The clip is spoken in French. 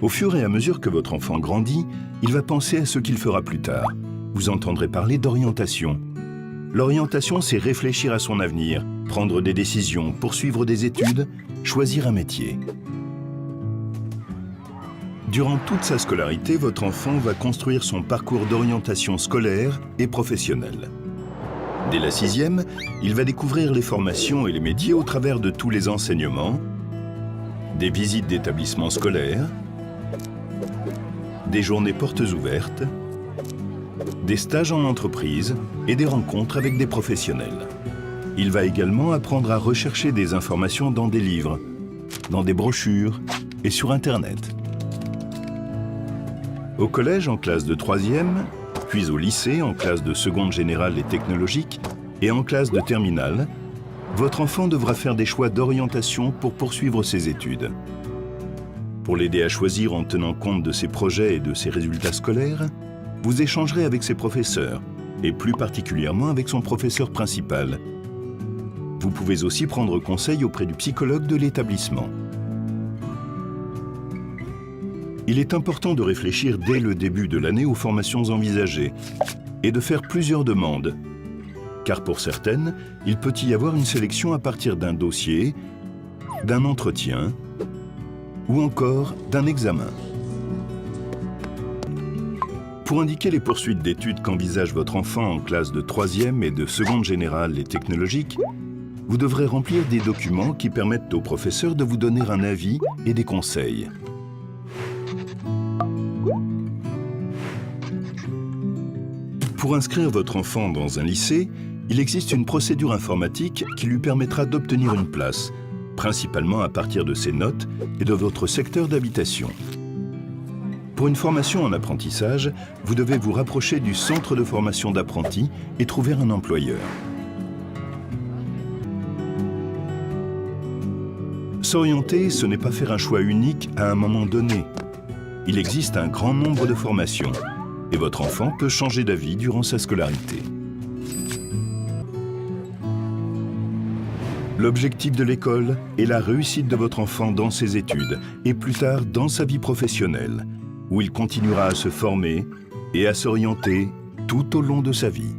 Au fur et à mesure que votre enfant grandit, il va penser à ce qu'il fera plus tard. Vous entendrez parler d'orientation. L'orientation, c'est réfléchir à son avenir, prendre des décisions, poursuivre des études, choisir un métier. Durant toute sa scolarité, votre enfant va construire son parcours d'orientation scolaire et professionnelle. Dès la 6e, il va découvrir les formations et les métiers au travers de tous les enseignements, des visites d'établissements scolaires, des journées portes ouvertes, des stages en entreprise et des rencontres avec des professionnels. Il va également apprendre à rechercher des informations dans des livres, dans des brochures et sur Internet. Au collège, en classe de 3e, puis au lycée, en classe de seconde générale et technologique, et en classe de terminale, votre enfant devra faire des choix d'orientation pour poursuivre ses études. Pour l'aider à choisir en tenant compte de ses projets et de ses résultats scolaires, vous échangerez avec ses professeurs, et plus particulièrement avec son professeur principal. Vous pouvez aussi prendre conseil auprès du psychologue de l'établissement. Il est important de réfléchir dès le début de l'année aux formations envisagées et de faire plusieurs demandes, car pour certaines, il peut y avoir une sélection à partir d'un dossier, d'un entretien ou encore d'un examen. Pour indiquer les poursuites d'études qu'envisage votre enfant en classe de 3e et de seconde générale et technologique, vous devrez remplir des documents qui permettent au professeur de vous donner un avis et des conseils. Pour inscrire votre enfant dans un lycée, il existe une procédure informatique qui lui permettra d'obtenir une place, principalement à partir de ses notes et de votre secteur d'habitation. Pour une formation en apprentissage, vous devez vous rapprocher du centre de formation d'apprentis et trouver un employeur. S'orienter, ce n'est pas faire un choix unique à un moment donné. Il existe un grand nombre de formations et votre enfant peut changer d'avis durant sa scolarité. L'objectif de l'école est la réussite de votre enfant dans ses études et plus tard dans sa vie professionnelle, où il continuera à se former et à s'orienter tout au long de sa vie.